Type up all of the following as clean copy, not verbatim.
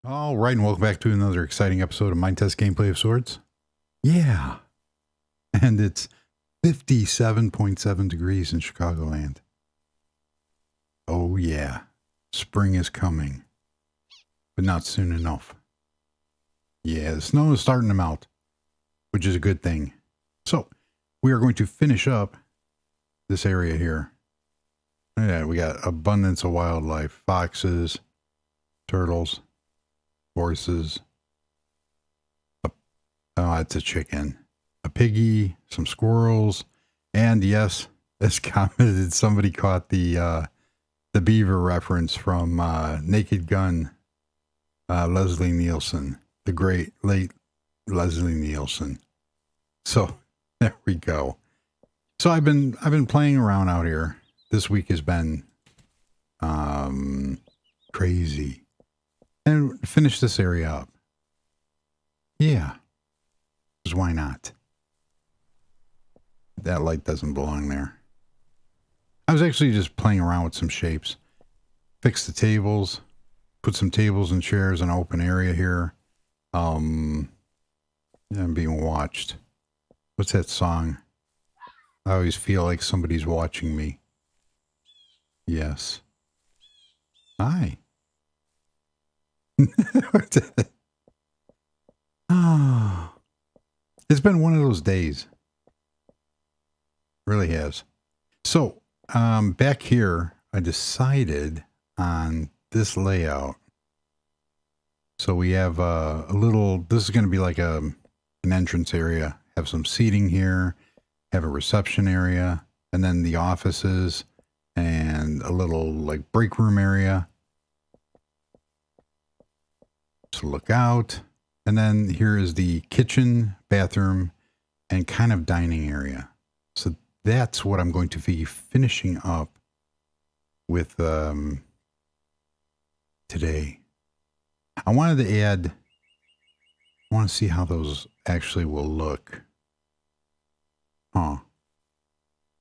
All right, and welcome back to another exciting episode of Minetest Gameplay of Swords. Yeah, and it's 57.7 degrees in Chicagoland. Oh yeah, spring is coming, but not soon enough. Yeah, the snow is starting to melt, which is a good thing. So, we are going to finish up this area here. Yeah, we got abundance of wildlife, foxes, turtles, horses. Oh, it's a chicken, a piggy, some squirrels, and yes, as commented, somebody caught the beaver reference from Naked Gun, Leslie Nielsen, the great late Leslie Nielsen. So there we go. So I've been playing around out here. This week has been crazy, and finish this area up. Yeah. Because why not? That light doesn't belong there. I was actually just playing around with some shapes. Fix the tables. Put some tables and chairs in an open area here. I'm being watched. What's that song? I always feel like somebody's watching me. Yes. Hi. Oh. It's been one of those days. Really has. So, back here, I decided on this layout. So we have a little, this is going to be like an entrance area. Have some seating here, have a reception area, and then the offices, and a little like break room area to look out. And then here is the kitchen, bathroom, and kind of dining area. So that's what I'm going to be finishing up with today. I wanted to add, I want to see how those actually will look.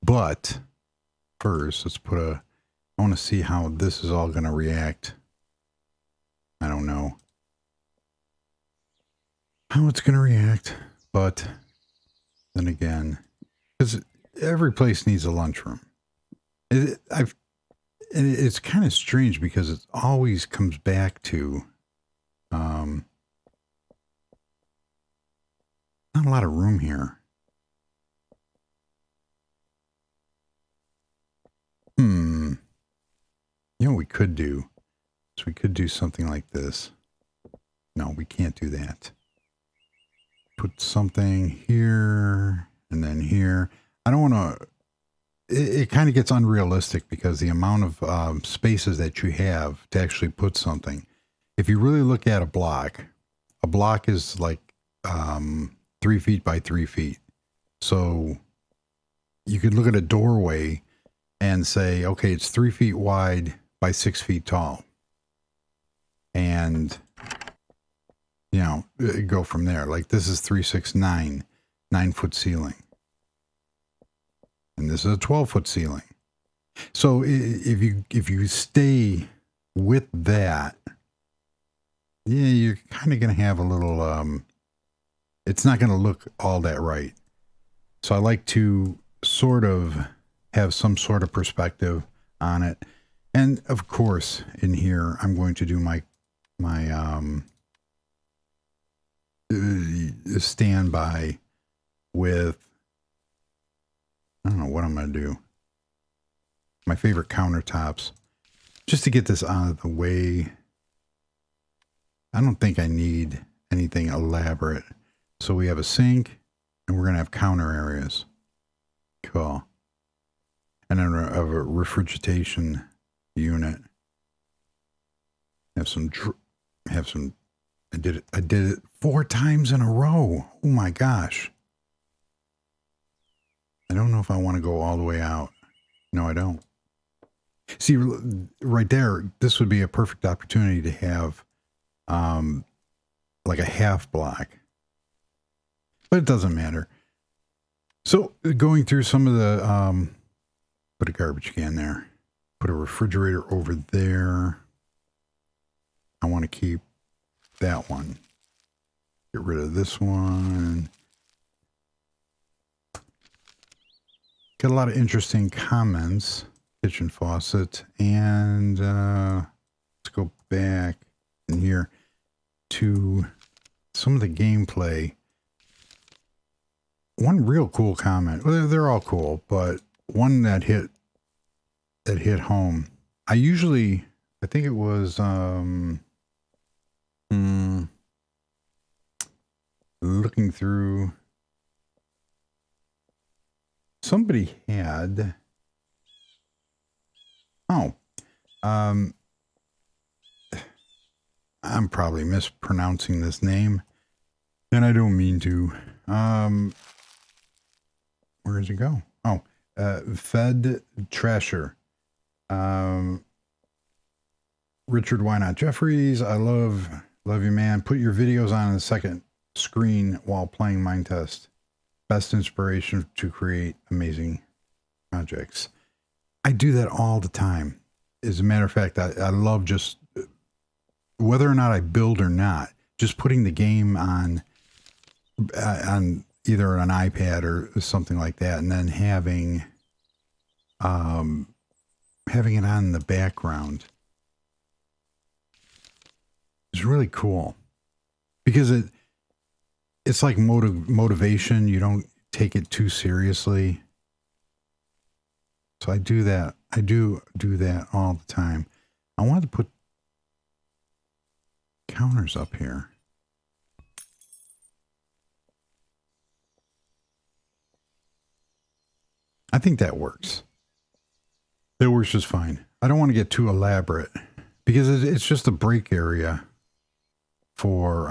But first, let's put I want to see how this is all going to react. I don't know how it's going to react, but then again, because every place needs a lunchroom. It's kind of strange because it always comes back to not a lot of room here. You know what we could do? So we could do something like this. No, we can't do that. Put something here and then here. I don't want to, it kind of gets unrealistic because the amount of spaces that you have to actually put something. If you really look at a block is like 3 feet by 3 feet. So you could look at a doorway and say, okay, it's 3 feet wide by 6 feet tall. And go from there. Like this is 369, 9-foot ceiling. And this is a 12-foot ceiling. So if you stay with that, yeah, you're kind of going to have a little, it's not going to look all that right. So I like to sort of have some sort of perspective on it. And of course, in here, I'm going to do my standby with, I don't know what I'm going to do. My favorite countertops, just to get this out of the way. I don't think I need anything elaborate. So we have a sink and we're going to have counter areas. Cool. And then a refrigeration unit. Have some, I did it 4 times in a row. Oh my gosh. I don't know if I want to go all the way out. No, I don't. See, right there, this would be a perfect opportunity to have like a half block. But it doesn't matter. So going through some of the, put a garbage can there. Put a refrigerator over there. I want to keep that one. Get rid of this one. Got a lot of interesting comments. Kitchen faucet. And let's go back in here to some of the gameplay. One real cool comment. Well, they're all cool, but one that hit home. I think it was looking through. Somebody had I'm probably mispronouncing this name, and I don't mean to. Where does it go? Fed Trasher. Richard Why Not Jeffries, I love you, man. Put your videos on the second screen while playing Minetest. Best inspiration to create amazing projects. I do that all the time. As a matter of fact, I love just, whether or not I build or not, just putting the game on either an iPad or something like that, and then having it on in the background is really cool, because it's like motivation. You don't take it too seriously. So I do that. I do that all the time. I wanted to put counters up here. I think that works. That works just fine. I don't want to get too elaborate, because it's just a break area for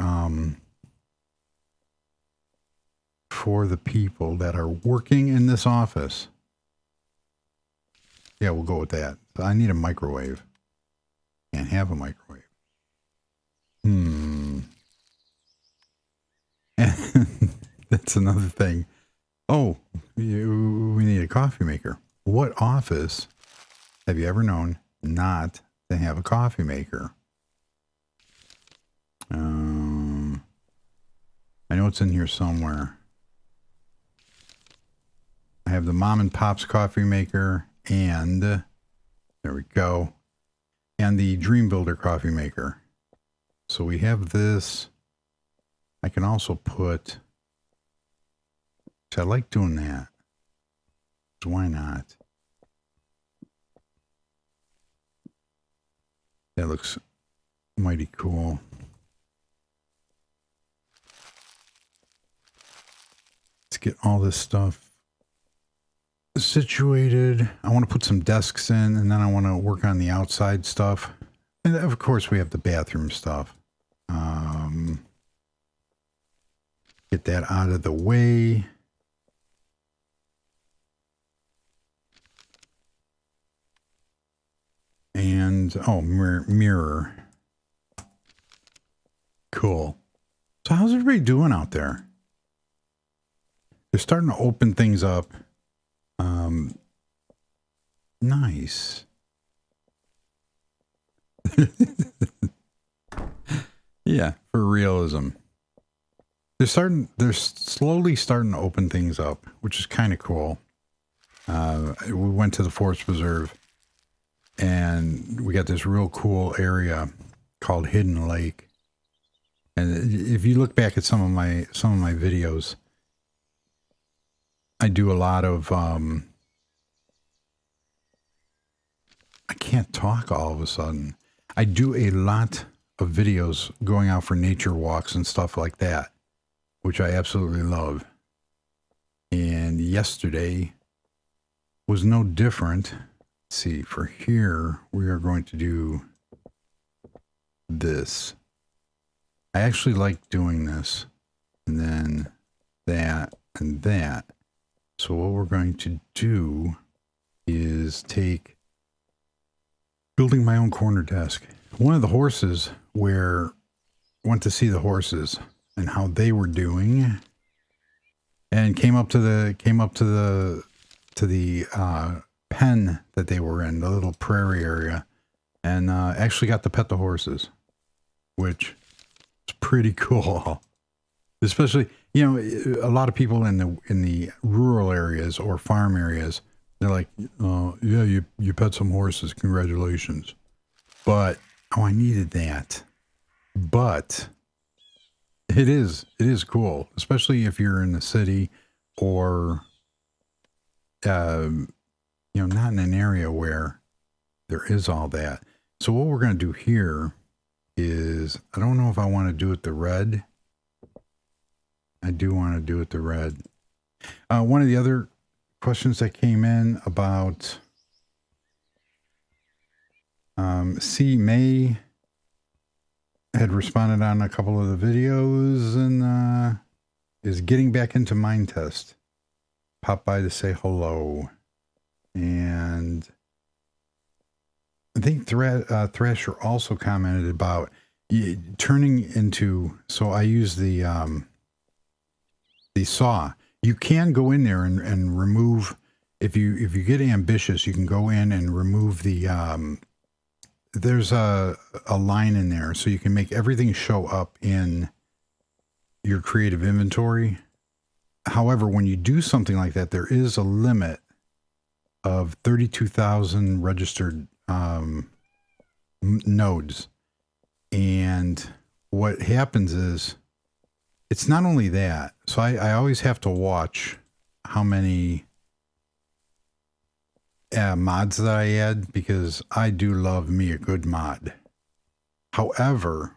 the people that are working in this office. Yeah, we'll go with that. I need a microwave. Can't have a microwave. And that's another thing. Oh, we need a coffee maker. What office have you ever known not to have a coffee maker? I know it's in here somewhere. I have the Mom and Pop's coffee maker, and there we go, and the Dream Builder coffee maker. So we have this. I can also put, I like doing that. So why not? That looks mighty cool. Let's get all this stuff situated. I want to put some desks in, and then I want to work on the outside stuff. And of course we have the bathroom stuff. Get that out of the way. And mirror. Cool. So how's everybody doing out there? They're starting to open things up. Nice. Yeah, for realism. They're slowly starting to open things up, which is kind of cool. We went to the Forest Preserve, and we got this real cool area called Hidden Lake. And if you look back at some of my videos, I do a lot of I can't talk all of a sudden. I do a lot of videos going out for nature walks and stuff like that, which I absolutely love. And yesterday was no different. Let's see, for here, we are going to do this. I actually like doing this, and then that and that. So what we're going to do is take building my own corner desk. One of the horses went to see the horses and how they were doing, and came up to the pen that they were in, the little prairie area, and actually got to pet the horses, which is pretty cool. Especially, you know, a lot of people in the rural areas or farm areas, they're like, yeah, you pet some horses, congratulations. But I needed that. But it is cool, especially if you're in the city or you know, not in an area where there is all that. So what we're going to do here is, I don't know if I want to do it the red. I do want to do it the red. One of the other questions that came in about C. May had responded on a couple of the videos and is getting back into Minetest. Pop by to say hello. And I think Thrasher also commented about turning into, so I use the saw. You can go in there and remove, if you get ambitious, you can go in and remove the there's a line in there, so you can make everything show up in your creative inventory. However, when you do something like that, there is a limit of 32,000 registered nodes. And what happens is, it's not only that. So I always have to watch how many mods that I add, because I do love me a good mod. However,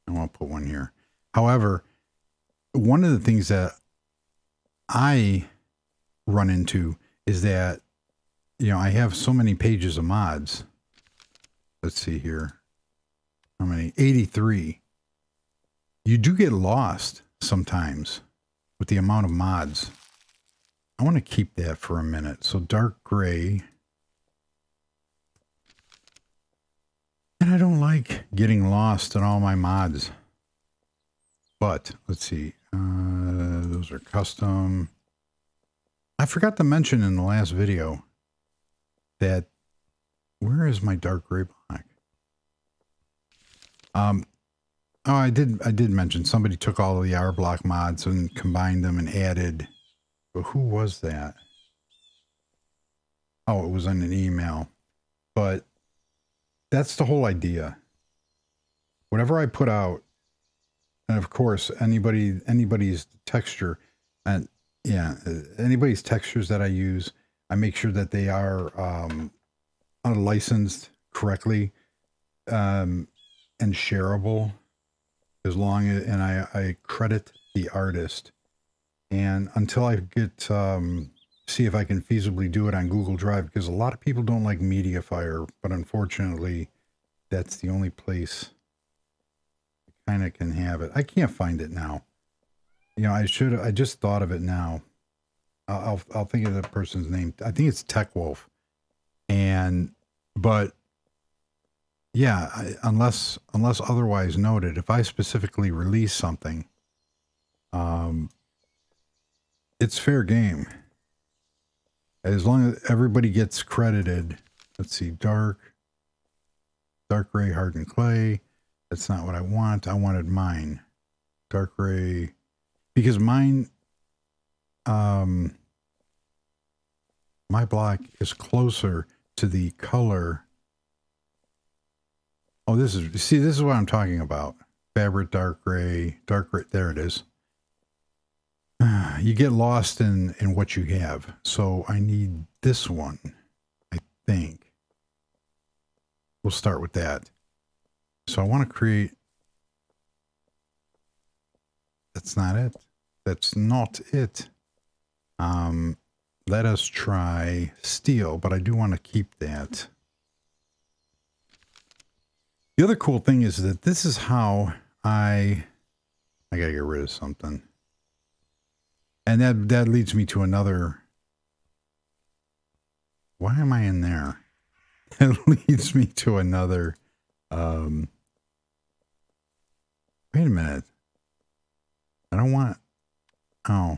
I won't put one here. However, one of the things that I run into is that, you know, I have so many pages of mods. Let's see here. How many? 83. You do get lost sometimes with the amount of mods. I want to keep that for a minute. So dark gray. And I don't like getting lost in all my mods. But let's see. Those are custom. I forgot to mention in the last video that, where is my dark gray black? Oh, I did mention somebody took all of the R block mods and combined them and added, but who was that? Oh, it was in an email. But that's the whole idea. Whatever I put out, and of course, anybody's texture, and yeah, anybody's textures that I use, I make sure that they are licensed correctly and shareable, as long as, and I credit the artist. And until I get see if I can feasibly do it on Google Drive, because a lot of people don't like MediaFire, but unfortunately, that's the only place I kind of can have it. I can't find it now. You know, I just thought of it now. I'll think of the person's name. I think it's Tech Wolf. But yeah, unless otherwise noted, if I specifically release something, it's fair game. As long as everybody gets credited. Let's see, dark gray, hardened clay. That's not what I want. I wanted mine. Dark gray, because mine, my block is closer to the color. Oh, this is what I'm talking about. Fabric, dark gray, there it is. You get lost in what you have. So I need this one, I think. We'll start with that. So I want to create, that's not it. That's not it. Let us try steel, but I do want to keep that. The other cool thing is that this is how I gotta get rid of something. And that leads me to another. Why am I in there? That leads me to another. Wait a minute. I don't want. Oh.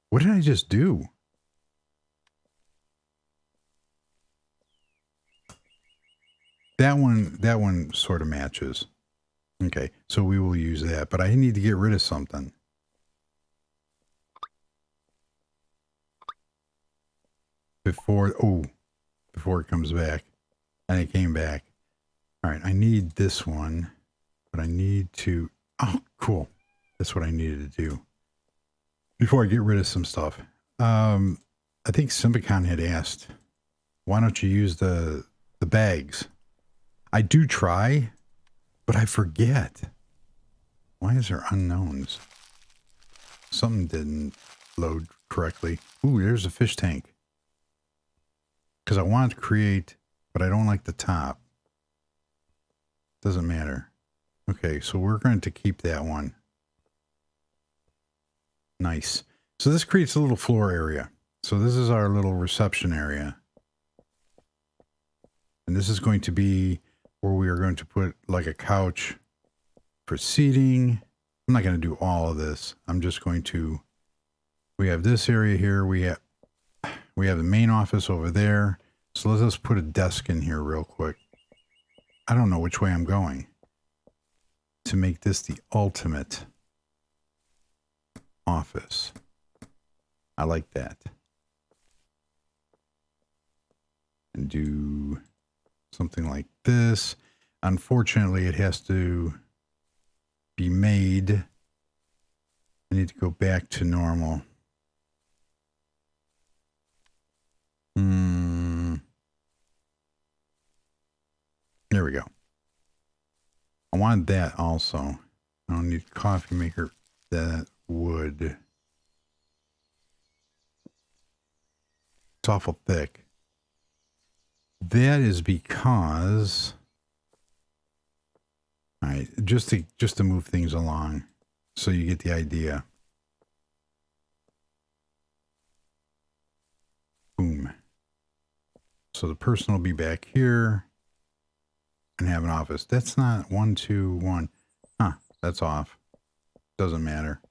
What did I just do? That one sort of matches. Okay, so we will use that, but I need to get rid of something. Before it comes back. And it came back. All right, I need this one, but I need to, oh, cool. That's what I needed to do before I get rid of some stuff. I think Symbicon had asked, why don't you use the bags? I do try, but I forget. Why is there unknowns? Something didn't load correctly. Ooh, there's a fish tank. Because I want to create, but I don't like the top. Doesn't matter. Okay, so we're going to keep that one. Nice. So this creates a little floor area. So this is our little reception area. And this is going to be where we are going to put like a couch for seating. I'm not going to do all of this. I'm just going to, we have this area here. We have the main office over there. So let's just put a desk in here real quick. I don't know which way I'm going to make this the ultimate office. I like that. And do something like this. Unfortunately, it has to be made. I need to go back to normal. There we go. I want that also. I don't need coffee maker. That would. It's awful thick. That is because. All right, just to move things along, so you get the idea. Boom. So the person will be back here and have an office. That's not 1, 2, 1. Huh, that's off. Doesn't matter.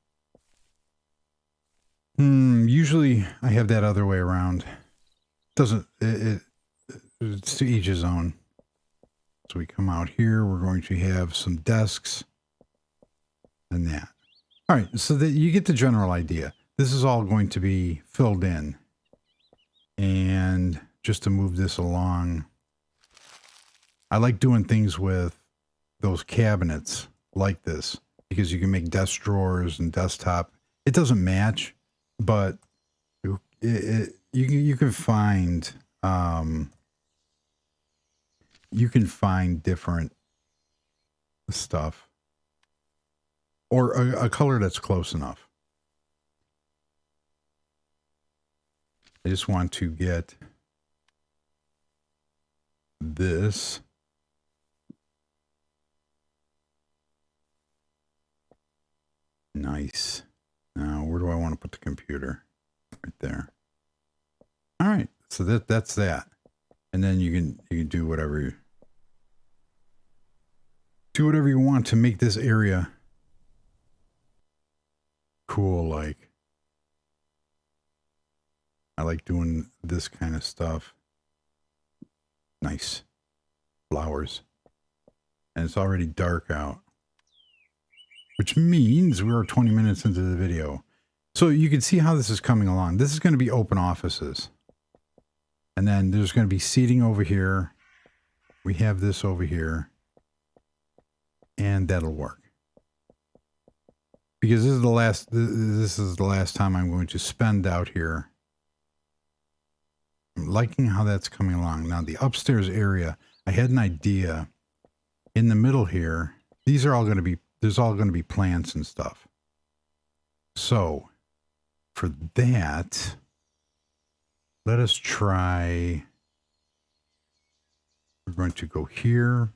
Usually I have that other way around. It's to each his own. So we come out here, we're going to have some desks and that. All right, so that you get the general idea. This is all going to be filled in. And just to move this along, I like doing things with those cabinets like this because you can make desk drawers and desktop. It doesn't match, but you can find different stuff or a color that's close enough. I just want to get this. Nice. Now, where do I want to put the computer? Right there. All right. So that's that. And then you can do whatever you want to make this area cool. Like, I like doing this kind of stuff. Nice. Flowers. And it's already dark out. Which means we're 20 minutes into the video. So you can see how this is coming along. This is going to be open offices. And then there's going to be seating over here. We have this over here. And that'll work. Because this is the last time I'm going to spend out here. I'm liking how that's coming along. Now the upstairs area, I had an idea. In the middle here, there's all going to be plants and stuff. So for that, let us try. We're going to go here.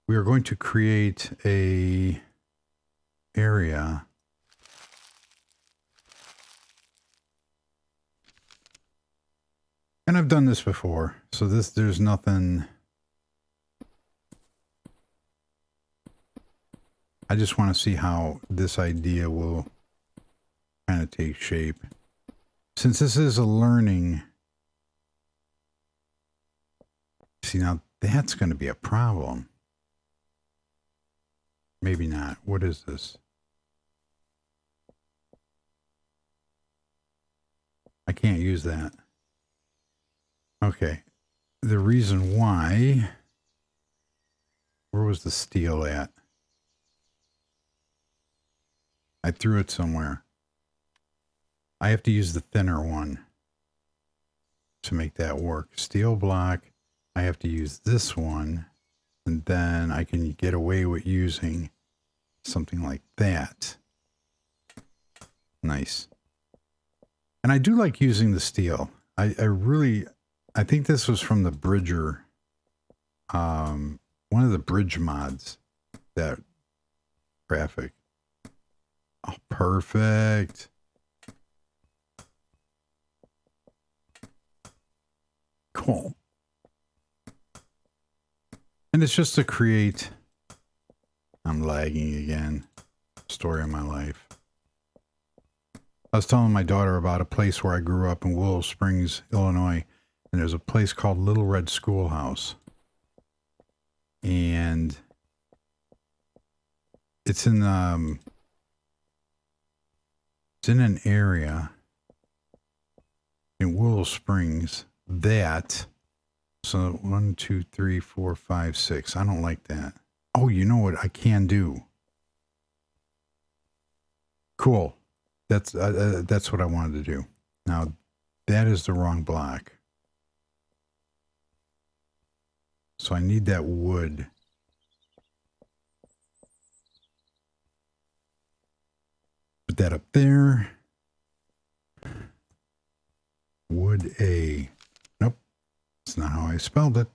We are going to create a area. And I've done this before, so there's nothing. I just want to see how this idea will kind of take shape. since this is a learning, see, now that's going to be a problem. Maybe not. What is this? I can't use that. Okay. The reason why, where was the steel at? I threw it somewhere. I have to use the thinner one to make that work. Steel block, I have to use this one, and then I can get away with using something like that. Nice. And I do like using the steel. I think this was from the Bridger, one of the bridge mods, that graphic. Oh, perfect. Cool. And it's just to create, I'm lagging again, story of my life. I was telling my daughter about a place where I grew up in Willow Springs, Illinois, and there's a place called Little Red Schoolhouse. And it's in an area in Willow Springs that, so 1, 2, 3, 4, 5, 6. I don't like that. Oh, you know what I can do? Cool. That's what I wanted to do. Now, that is the wrong block. So I need that wood. Put that up there. Wood A. Nope. That's not how I spelled it.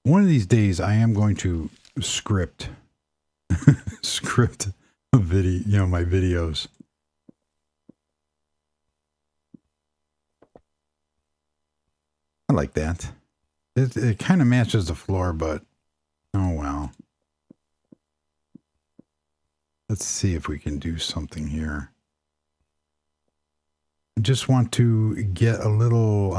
One of these days I am going to script a video, my videos. I like that. It kind of matches the floor, but oh well. Let's see if we can do something here. I just want to get a little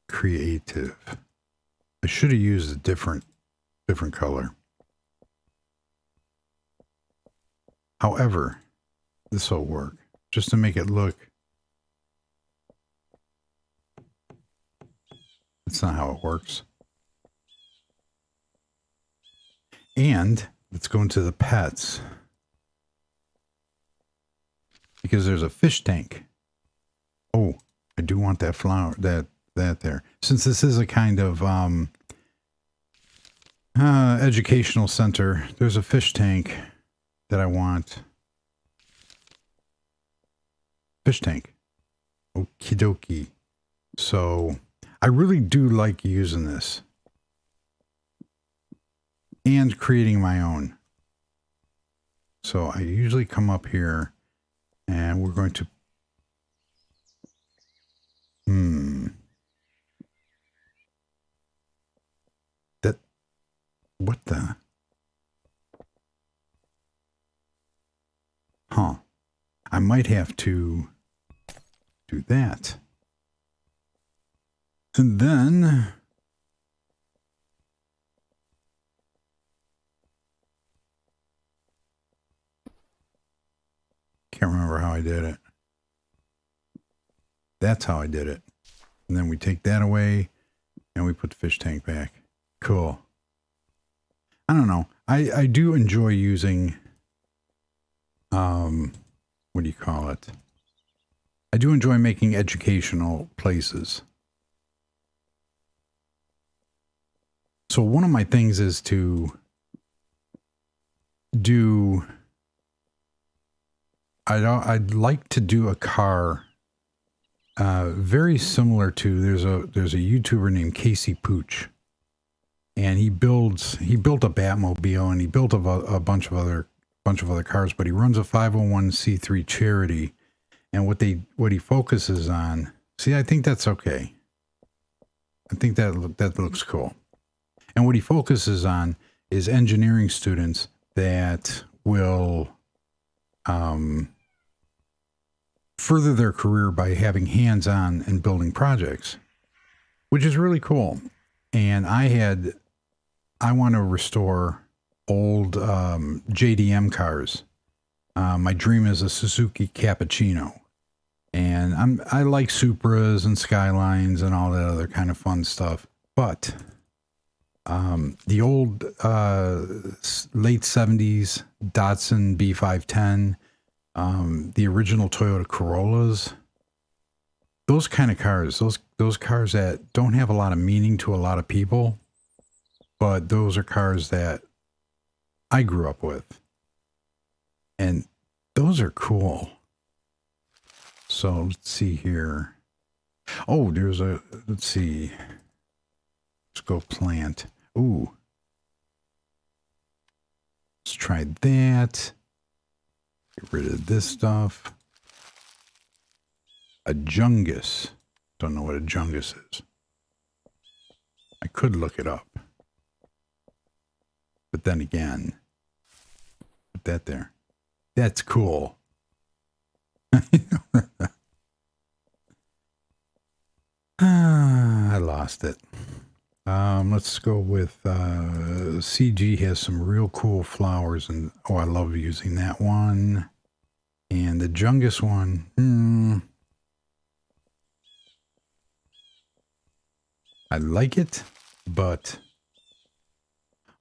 creative. I should have used a different color. However, this will work just to make it look. That's not how it works. And let's go into the pets, because there's a fish tank. Oh, I do want that flower, that there. Since this is a kind of educational center, there's a fish tank that I want. Fish tank. Okie dokie. So I really do like using this and creating my own. So I usually come up here and we're going to what the? Huh. I might have to do that. And then can't remember how I did it. That's how I did it. And then we take that away and we put the fish tank back. Cool. I don't know. I do enjoy using, what do you call it? I do enjoy making educational places. So one of my things is to do, I'd like to do a car very similar to, there's a YouTuber named Casey Pooch. And he built a Batmobile, and he built a bunch of other cars, but he runs a 501c3 charity. And what he focuses on, see, I think that's okay. I think that looks cool. And what he focuses on is engineering students that will further their career by having hands-on and building projects, which is really cool. And I want to restore old JDM cars. My dream is a Suzuki Cappuccino. And I like Supras and Skylines and all that other kind of fun stuff. But the old late 70s Datsun B510, the original Toyota Corollas, those kind of cars, those cars that don't have a lot of meaning to a lot of people, but those are cars that I grew up with. And those are cool. So let's see here. Oh, let's see. Let's go plant. Ooh. Let's try that. Get rid of this stuff. A Jungus. Don't know what a Jungus is. I could look it up. But then again, put that there. That's cool. I lost it. Let's go with CG has some real cool flowers, and I love using that one. And the Jungus one, I like it, but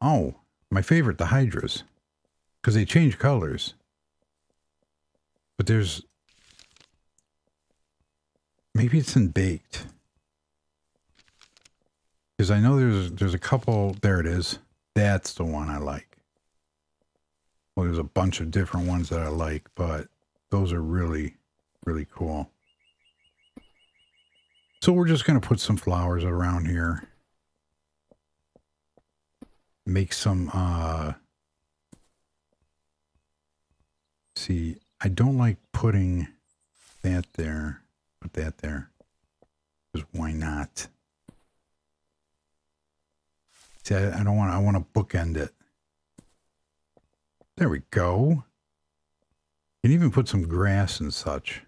my favorite, the Hydras, because they change colors. But maybe it's in baked. Because I know there's a couple, there it is. That's the one I like. Well, there's a bunch of different ones that I like, but those are really, really cool. So we're just going to put some flowers around here. Make some, see, I don't like putting that there. Put that there. Because why not? See, I don't want to, I want to bookend it. There we go. You can even put some grass and such.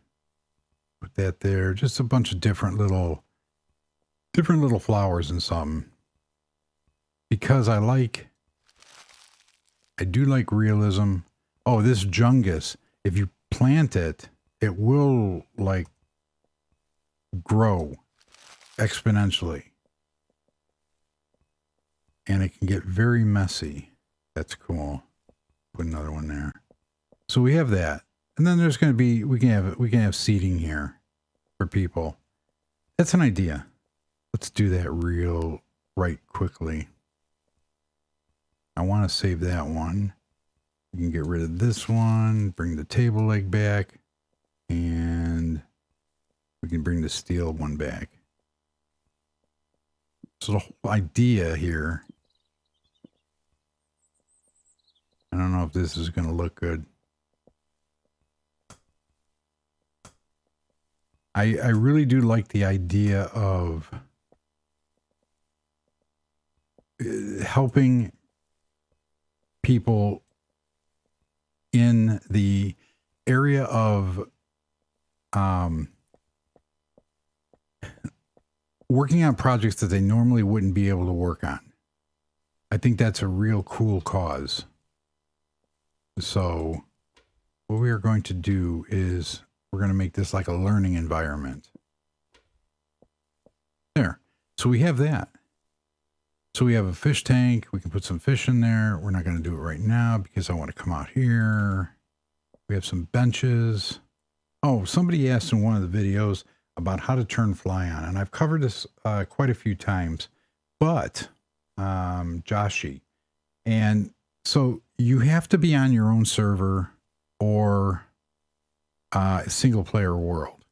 Put that there. Just a bunch of different little flowers and something. Because I do like realism. Oh, this Jungus, if you plant it, it will like grow exponentially. And it can get very messy. That's cool. Put another one there. So we have that. And then there's going to be, we can have seating here for people. That's an idea. Let's do that right quickly. I want to save that one. We can get rid of this one, bring the table leg back, and we can bring the steel one back. So the whole idea here, I don't know if this is going to look good. I really do like the idea of helping people in the area of working on projects that they normally wouldn't be able to work on. I think that's a real cool cause. So what we are going to do is we're going to make this like a learning environment. There. So we have that. So we have a fish tank. We can put some fish in there. We're not going to do it right now because I want to come out here. We have some benches. Oh, somebody asked in one of the videos about how to turn fly on. And I've covered this quite a few times. But, Joshi. And so you have to be on your own server or a single player world.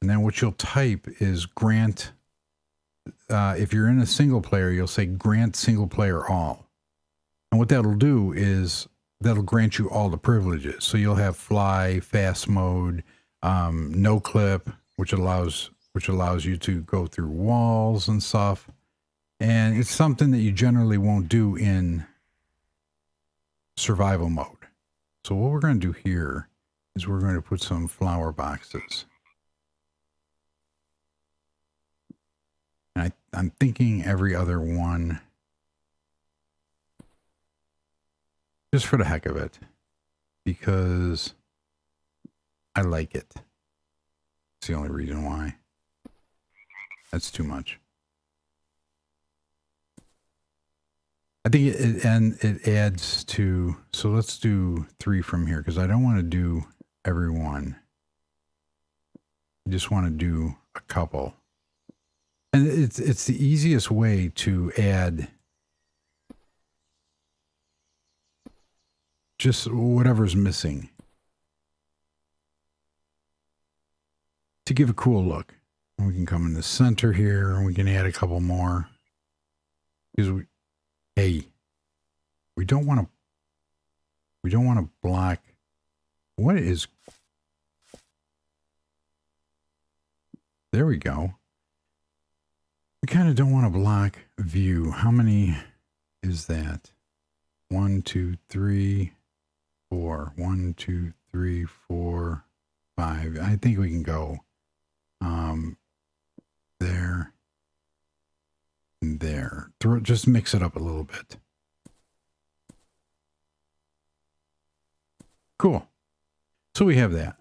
And then what you'll type is grant. If you're in a single player, you'll say grant single player all. And what that'll do is that'll grant you all the privileges. So you'll have fly, fast mode, no clip, which allows you to go through walls and stuff. And it's something that you generally won't do in survival mode. So what we're going to do here is we're going to put some flower boxes. And I'm thinking every other one, just for the heck of it, because I like it. It's the only reason why. That's too much. I think it adds to, so let's do 3 from here because I don't want to do every one. I just want to do a couple. And it's the easiest way to add just whatever's missing to give a cool look. And we can come in the center here and we can add a couple more because we don't want to block. What is, there we go. We kind of don't want to block view. How many is that? 1, 2, 3, 4. 1, 2, 3, 4, 5. I think we can go there and there. Just mix it up a little bit. Cool. So we have that.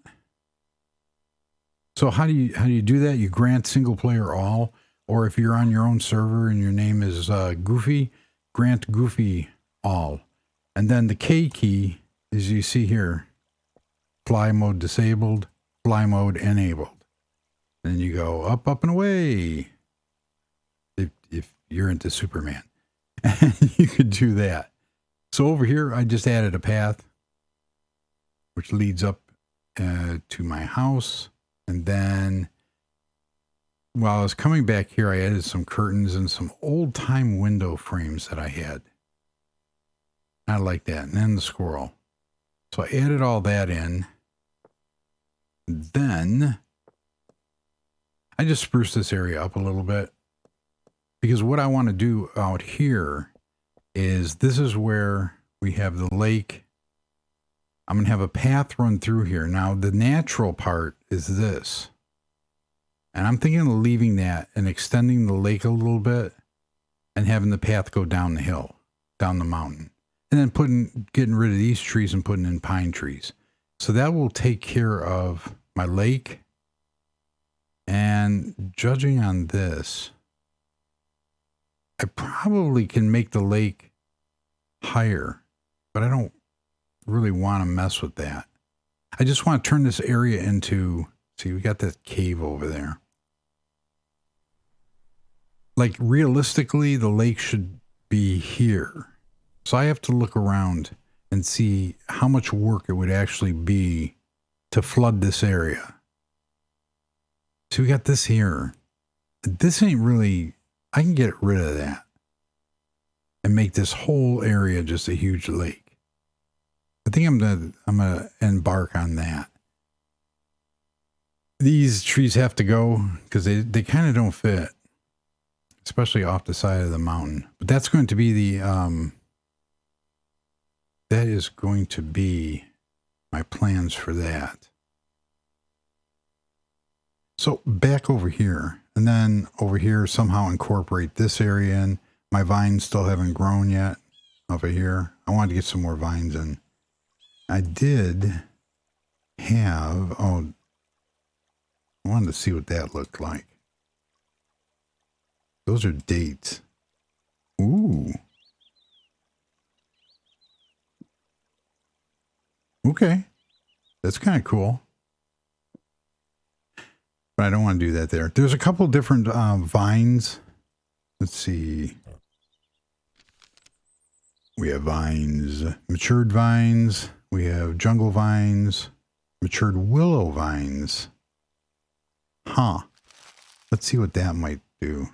So how do you do that? You grant single player all, or if you're on your own server and your name is Goofy, grant Goofy all. And then the K key, as you see here, fly mode disabled, fly mode enabled. Then you go up, up, and away. If you're into Superman, and you could do that. So over here, I just added a path, which leads up to my house. And then while I was coming back here, I added some curtains and some old time window frames that I had. I like that. And then the squirrel. So I added all that in. Then I just spruced this area up a little bit because what I want to do out here is this is where we have the lake. I'm going to have a path run through here. Now the natural part is this. And I'm thinking of leaving that and extending the lake a little bit and having the path go down the hill, down the mountain. And then getting rid of these trees and putting in pine trees. So that will take care of my lake. And judging on this, I probably can make the lake higher, but I don't really want to mess with that. I just want to turn this area into, see, we got that cave over there. Like realistically, the lake should be here. So I have to look around and see how much work it would actually be to flood this area. So we got this here. This ain't really, I can get rid of that and make this whole area just a huge lake. I think I'm gonna embark on that. These trees have to go because they kind of don't fit, especially off the side of the mountain. But that's going to be the that is going to be my plans for that. So back over here, and then over here somehow incorporate this area in. My vines still haven't grown yet over here. I wanted to get some more vines in. I did have, I wanted to see what that looked like. Those are dates. Ooh. Okay. That's kind of cool. But I don't want to do that there. There's a couple different vines. Let's see. We have vines, matured vines. We have jungle vines, matured willow vines. Huh. Let's see what that might do.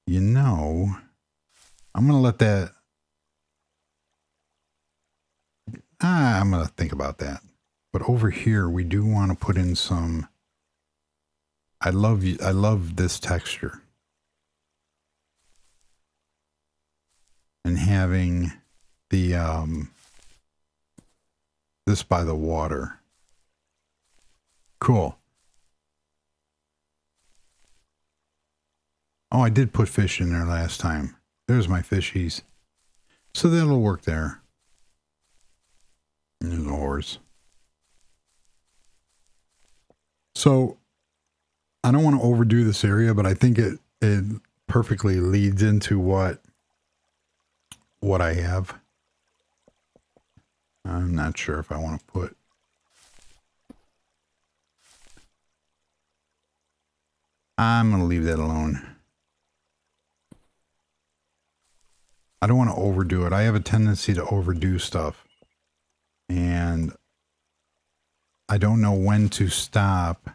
You know, I'm going to let that. I'm going to think about that. But over here, we do want to put in some. I love this texture. and having the this by the water. Cool. Oh, I did put fish in there last time. There's my fishies. So that'll work there. And there's a horse. So I don't want to overdo this area, but I think it perfectly leads into what I have. I'm not sure if I want to put. I'm going to leave that alone. I don't want to overdo it. I have a tendency to overdo stuff. And I don't know when to stop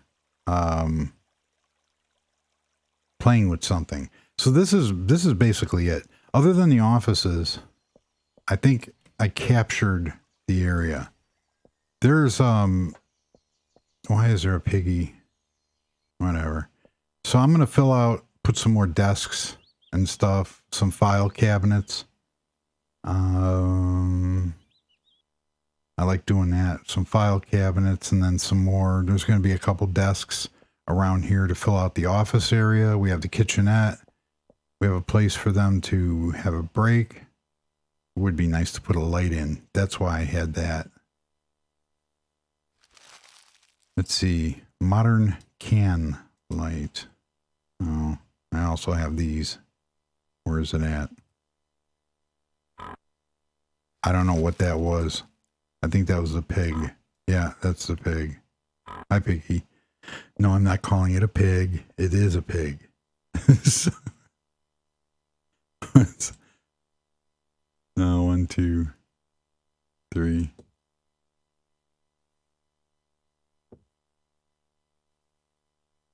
playing with something. So this is basically it. Other than the offices, I think I captured the area. There's why is there a piggy? Whatever. So I'm going to put some more desks and stuff, some file cabinets. I like doing that. Some file cabinets and then some more. There's going to be a couple desks around here to fill out the office area. We have the kitchenette. We have a place for them to have a break. It would be nice to put a light in. That's why I had that. Let's see. Modern can light. Oh, I also have these. Where is it at? I don't know what that was. I think that was the pig. Yeah, that's the pig. Hi, piggy. No, I'm not calling it a pig. It is a pig. No, 1, 2, 3.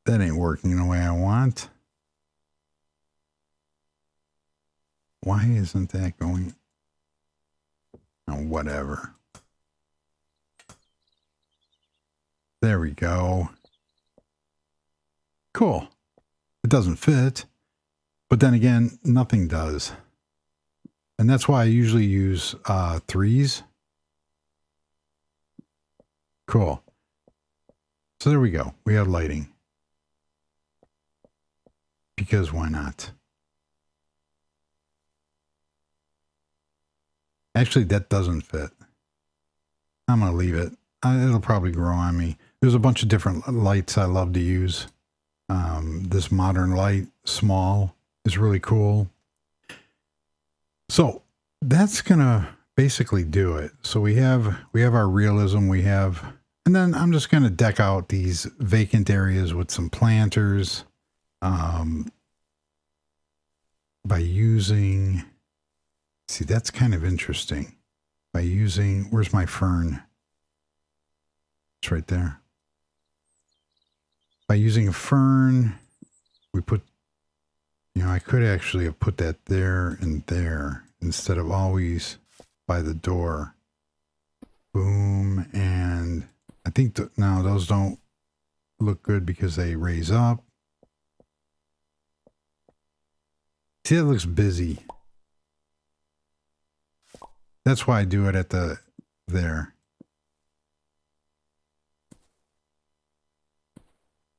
That ain't working the way I want. Why isn't that going? Oh, whatever. There we go. Cool. It doesn't fit. But then again, nothing does. And that's why I usually use 3s. Cool. So there we go. We have lighting. Because why not? Actually, that doesn't fit. I'm going to leave it. It'll probably grow on me. There's a bunch of different lights I love to use. This modern light, small, is really cool. So that's going to basically do it. So we have our realism. And then I'm just going to deck out these vacant areas with some planters. By using, see, that's kind of interesting. By using, where's my fern? It's right there. By using a fern, we put, I could actually have put that there and there instead of always by the door. Boom. And I think now those don't look good because they raise up. See, it looks busy. That's why I do it at there.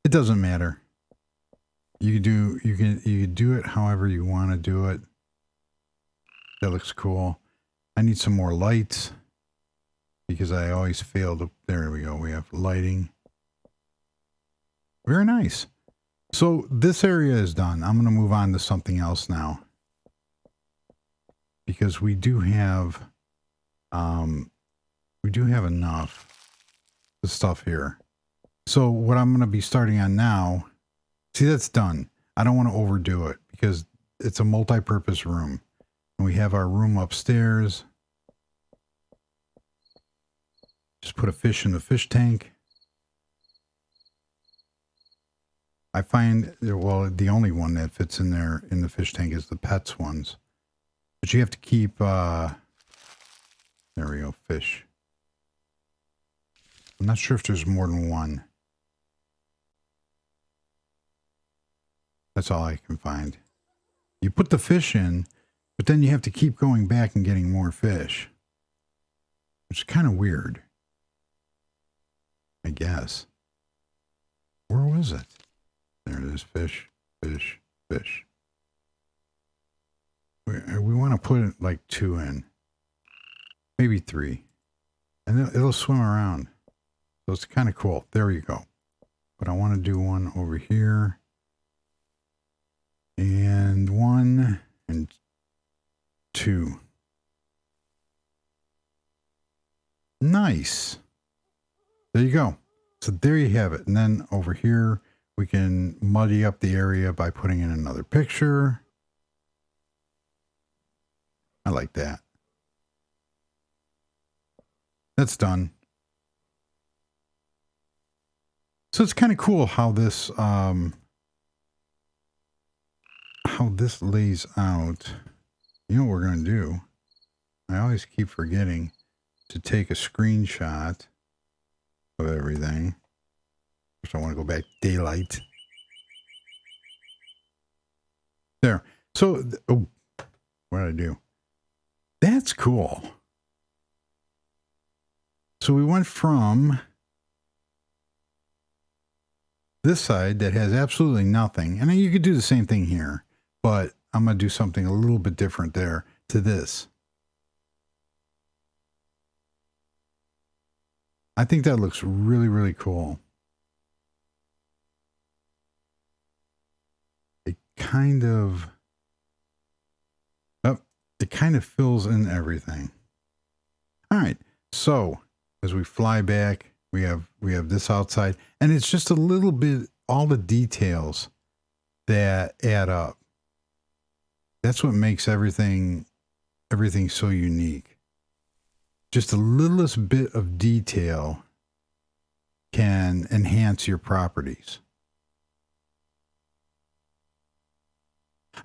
It doesn't matter. You can do it however you want to do it. That looks cool. I need some more lights because I always fail to. There we go. We have lighting. Very nice. So this area is done. I'm going to move on to something else now because we do have enough stuff here. So what I'm going to be starting on now, see, that's done. I don't want to overdo it because it's a multi-purpose room. And we have our room upstairs. Just put a fish in the fish tank. I find, well, the only one that fits in there in the fish tank is the pets ones. But you have to keep, there we go, fish. I'm not sure if there's more than one. That's all I can find. You put the fish in, But then you have to keep going back and getting more fish, which is kind of weird, I guess. Where was it? There it is. Fish, fish, fish. We want to put it like 2 in, maybe 3, and it'll swim around. So it's kind of cool. There you go. But I want to do one over here, and 1 and 2. Nice. There you go. So there you have it. And then over here, we can muddy up the area by putting in another picture. I like that. That's done. So it's kind of cool how this lays out. You know what we're going to do? I always keep forgetting to take a screenshot of everything. First, I want to go back to daylight. There. So, oh, what did I do? That's cool. So we went from this side that has absolutely nothing, and then you could do the same thing here, but I'm going to do something a little bit different there, to this. I think that looks really, really cool. It kind of fills in everything. All right. So as we fly back, we have this outside, and it's just a little bit, all the details that add up. That's what makes everything so unique. Just the littlest bit of detail can enhance your properties.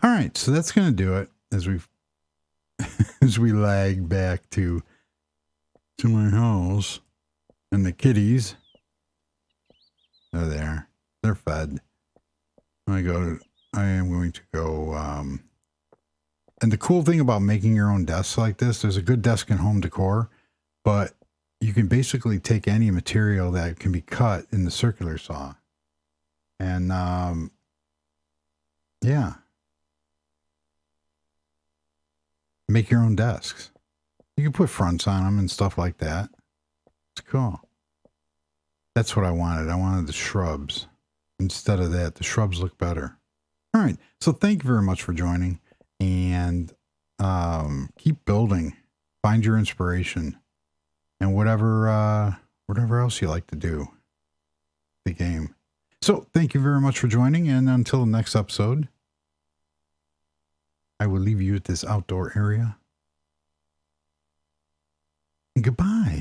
All right, so that's going to do it as we lag back to my house, and the kitties are there. They're fed. I am going to go. And the cool thing about making your own desks like this, there's a good desk in home decor, but you can basically take any material that can be cut in the circular saw. And, yeah. Make your own desks. You can put fronts on them and stuff like that. It's cool. That's what I wanted. I wanted the shrubs. Instead of that, the shrubs look better. All right. So thank you very much for joining. And keep building. Find your inspiration. And whatever else you like to do. The game. So thank you very much for joining. And until the next episode, I will leave you at this outdoor area. And goodbye.